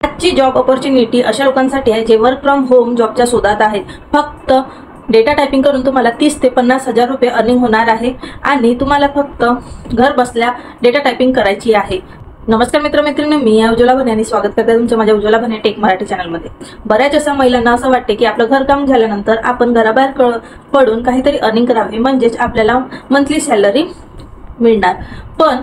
आजची job opportunity अशा लोकांसाठी आहे जे वर्क फ्रॉम होम जॉबच्या शोधात आहेत। फक्त डेटा टायपिंग करून तुम्हाला 30 ते 50 हजार रुपये अर्निंग होणार आहे आणि तुम्हाला फक्त घर बसल्या डेटा टायपिंग करायची आहे। नमस्कार मित्रमैत्रिणी, मी उज्ज्वला भने आणि स्वागत करते तुमच्या माझ्या उज्ज्वला भने टेक मराठी चॅनलमध्ये। बऱ्याच अशा महिलांना असं वाटते की आपलं घरकाम झाल्यानंतर आपण घराबाहेर पडून काहीतरी अर्निंग करावे, म्हणजेच आपल्याला मंथली सॅलरी मिळणार। पण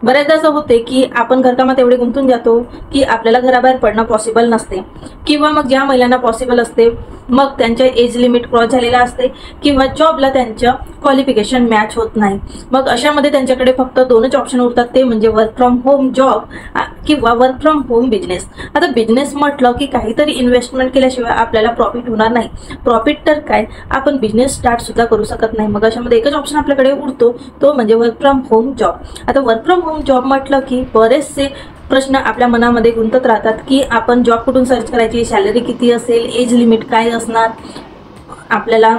बरेचदा असं होते की आपण घरकामात एवढे गुंतून जातो की आपल्याला घराबाहेर पडणं पॉसिबल नसते, किंवा मग ज्या महिलांना पॉसिबल असते मग त्यांच्या एज लिमिट क्रॉस झालेला असते किंवा जॉबला त्यांचं क्वालिफिकेशन मॅच होत नाही। मग अशामध्ये त्यांच्याकडे फक्त दोनच ऑप्शन उरतात, ते म्हणजे वर्क फ्रॉम होम जॉब किंवा वर्क फ्रॉम होम बिझनेस। आता बिझनेस म्हटलं की काहीतरी इन्व्हेस्टमेंट केल्याशिवाय आपल्याला प्रॉफिट होणार नाही। प्रॉफिट तर काय, आपण बिझनेस स्टार्ट सुद्धा करू शकत नाही। मग अशामध्ये एकच ऑप्शन आपल्याकडे उरतो, तो म्हणजे वर्क फ्रॉम होम जॉब। आता वर्क फ्रॉम होम जॉब म्हटलं की बरेचसे प्रश्न आपल्या मनामध्ये गुंतत राहतात की आपण जॉब कुठून सर्च करायची, सॅलरी किती असेल, एज लिमिट काय असणार, आपल्याला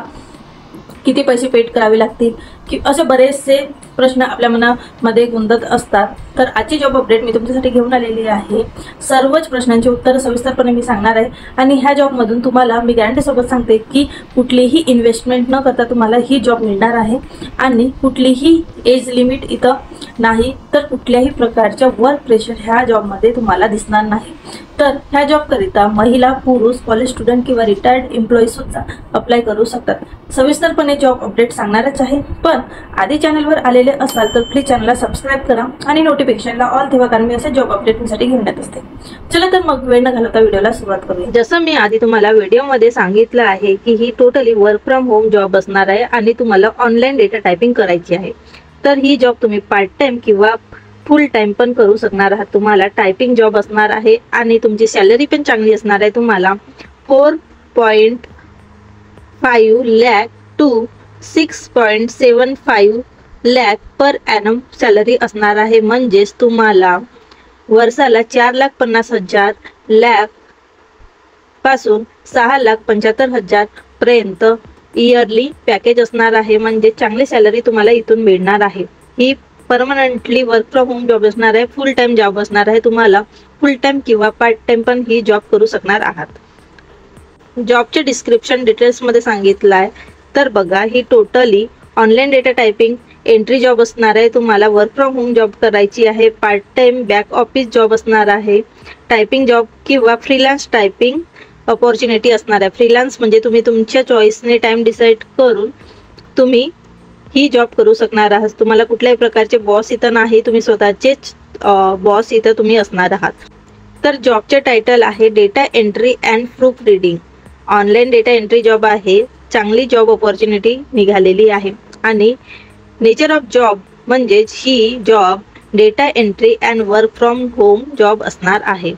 किती पैसे पेड करावे लागतील, की असे बरेचसे प्रश्न आपल्या मनामध्ये गुंतत असतात। तर आजची जॉब अपडेट मी तुमच्यासाठी घेऊन आलेली आहे। सर्वच प्रश्नांची उत्तरं सविस्तरपणे मी सांगणार आहे आणि ह्या जॉबमधून तुम्हाला मी गॅरंटी सोबत सांगते की कुठलीही इन्व्हेस्टमेंट न करता तुम्हाला ही जॉब मिळणार आहे आणि कुठलीही एज लिमिट इथं नाही, तर कुठल्याही प्रकारच्या वर्क प्रेशर ह्या जॉबमध्ये तुम्हाला दिसणार नाही। तर ह्या जॉब करिता महिला, पुरुष, कॉलेज स्टुडंट किंवा रिटायर्ड एम्प्लॉई सुद्धा अप्लाय करू शकतात। सविस्तरपणे जॉब अपडेट सांगणारच आहे, पण आधी चॅनलवर आलेले असाल तर प्लीज चॅनलला सबस्क्राईब करा आणि नोटिफिकेशनला ऑल ठेवा, कारण मी असे जॉब अपडेट तुमच्यासाठी घेऊन येत असते। चला तर मग वेळ न घालवता व्हिडिओला सुरुवात करूया। जसं मी आधी तुम्हाला व्हिडिओमध्ये सांगितलं आहे की ही totally work from home job असणार आहे आणि तुम्हाला ऑनलाईन डेटा टायपिंग करायची आहे। तर ही जॉब तुम्ही पार्ट टाइम किंवा फुल टाइम पण करू शकणार आहात। तुम्हाला टायपिंग जॉब असणार आहे आणि तुमची सॅलरी पण चांगली असणार आहे। तुम्हाला 4.5 lakh to 6.75 lakh per annum salary असणार आहे। म्हणजेच तुम्हाला वर्षाला 4,50,000 लाख पासून 6,75,000 पर्यंत इयरली पॅकेज असणार आहे। म्हणजे चांगली सॅलरी तुम्हाला इथून मिळणार आहे। ही permanently work from home job असणार आहे, फुल टाइम जॉब असणार आहे। तुम्हाला फुल टाइम किंवा पार्ट टाइम पण ही जॉब करू शकणार आहात। जॉबचे डिस्क्रिप्शन डिटेल्स मध्ये सांगितलं आहे, तर बघा, ही totally online data typing entry job असणार आहे। तुम्हाला वर्क फ्रॉम होम जॉब करायची आहे, part time back office job असणार आहे, टायपिंग जॉब किंवा फ्रीलान्स टायपिंग अपॉर्च्युनिटी असणार आहे। फ्रीलान्स म्हणजे तुम्ही तुमच्या चॉईसने टाइम डिसाईड करून तुम्ही ही जॉब करू शकणार आहात। तुम्हाला कुठल्याही प्रकारचे बॉस इथं नाही, तुम्ही स्वतःचेच बॉस इथं तुम्ही असणार आहात। तर जॉबचे टायटल आहे data entry and proof reading. Online data entry job आहे, चांगली जॉब अपॉर्च्युनिटी निघालेली आहे आणि नेचर ऑफ जॉब म्हणजेच ही job data entry and work from home job असणार आहे।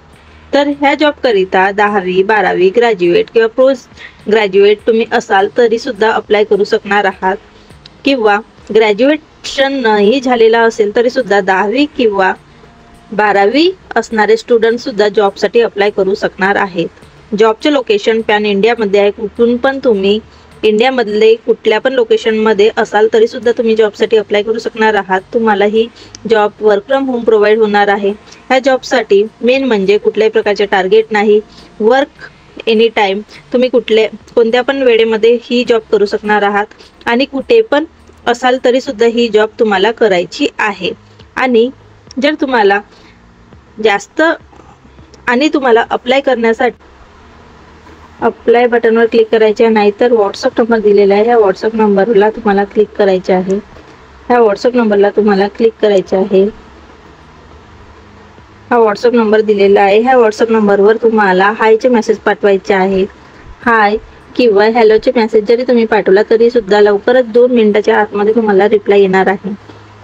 तर ह्या जॉब करिता 10वी 12वी ग्रॅज्युएट किंवा पोस्ट ग्रॅज्युएट तुम्ही असाल तरी सुद्धा अप्लाय करू शकणार आहात, किंवा ग्रॅज्युएशन नाही झालेला असेल तरी सुद्धा 10वी किंवा 12वी असणारे स्टुडंट सुद्धा जॉबसाठी अप्लाय करू शकणार आहेत। जॉबचे लोकेशन पॅन इंडियामध्ये आहे, कुठून पण तुम्ही इंडियामधले कुठल्या पण लोकेशनमध्ये असाल तरी सुद्धा तुम्ही जॉबसाठी अप्लाय करू शकणार आहात। तुम्हाला ही job work from home provide होणार आहे। ह्या जॉबसाठी मेन म्हणजे कुठल्याही प्रकारचे टार्गेट नाही, वर्क एनी टाइम, तुम्ही कोणत्या पण वेळेमध्ये ही जॉब करू शकणार आहात आणि कुठे पण असाल तरी सुद्धा ही जॉब तुम्हाला करायची आहे। आणि जर तुम्हाला तुम्हाला अप्लाय करण्यासाठी अप्लाय बटनवर क्लिक करायचे आहे, नाहीतर व्हॉट्सअप नंबर दिलेला आहे, ह्या व्हॉट्सअप नंबरला तुम्हाला क्लिक करायचे आहे। ह्या व्हॉट्सअप नंबरला तुम्हाला क्लिक करायचे आहे। हा व्हॉट्सअप नंबर दिलेला आहे, ह्या व्हॉट्सअप नंबरवर तुम्हाला हायचे मेसेज पाठवायचे आहेत। हाय किंवा हॅलोचे मेसेज जरी तुम्ही पाठवला तरी सुद्धा लवकरच 2 मिनिटाच्या आतमध्ये तुम्हाला रिप्लाय येणार आहे।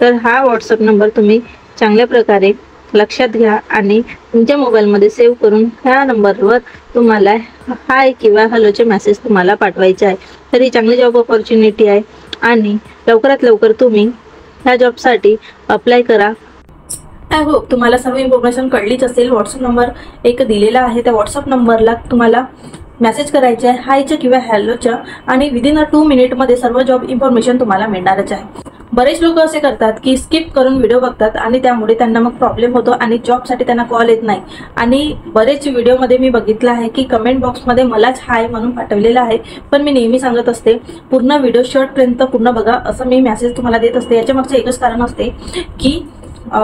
तर हा व्हॉट्सअप नंबर तुम्ही चांगल्या प्रकारे लक्षात घ्या आणि तुमच्या मोबाईलमध्ये सेव्ह करून ह्या नंबरवर तुम्हाला हाय किंवा हॅलोचे मेसेज तुम्हाला पाठवायचे आहे। तर ही चांगली जॉब अपॉर्च्युनिटी आहे आणि लवकरात लवकर तुम्ही ह्या जॉबसाठी अप्लाय करा। आय होप तुम्हाला सर्व इन्फॉर्मेशन कळलीच असेल। व्हॉट्सअप नंबर एक दिलेला आहे, त्या व्हॉट्सअप नंबरला तुम्हाला मेसेज करायचे आहे हायच्या किंवा हॅलोच्या, आणि विदिन 2 मिनिटमध्ये सर्व जॉब इन्फॉर्मेशन तुम्हाला मिळणारच आहे। बरेच लोक असे करतात की स्किप करून व्हिडिओ बघतात आणि त्यामुळे त्यांना मग प्रॉब्लेम होतो आणि जॉबसाठी त्यांना कॉल येत नाही। आणि बरेच व्हिडिओमध्ये मी बघितलं आहे की कमेंट बॉक्समध्ये मलाच हाय म्हणून पाठवलेलं आहे, पण मी नेहमी सांगत असते पूर्ण व्हिडिओ शेवटपर्यंत पूर्ण बघा असं मी मेसेज तुम्हाला देत असते। याच्या मागचं एकच कारण असते की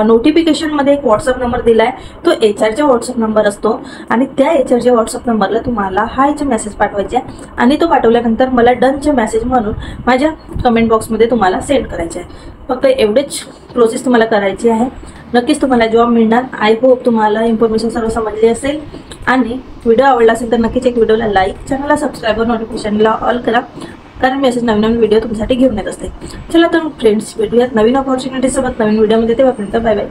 नोटिफिकेशनमध्ये एक व्हॉट्सअप नंबर दिला आहे, तो HR व्हॉट्सअप नंबर असतो आणि त्या HR व्हॉट्सअप नंबरला तुम्हाला हायचे मेसेज पाठवायचे आणि तो पाठवल्यानंतर मला डनचे मेसेज म्हणून माझ्या कमेंट बॉक्समध्ये तुम्हाला सेंड करायचे आहे। फक्त एवढेच प्रोसेस तुम्हाला करायची आहे। नक्कीच तुम्हाला जॉब मिळणार। आय होप तुम्हाला इन्फॉर्मेशन सर्व समजली असेल आणि व्हिडिओ आवडला असेल तर नक्कीच एक व्हिडिओला लाईक, चॅनलला सबस्क्राईब व नोटिफिकेशनला ऑल करा, कारण मी असेच नवीन नवीन व्हिडिओ तुमच्यासाठी घेऊन येत असते। चला तर फ्रेंड्स, भेटूयात नवीन अपॉर्च्युनिटी सोबत नवीन व्हिडिओमध्ये। तेव्हापर्यंत बाय बाय।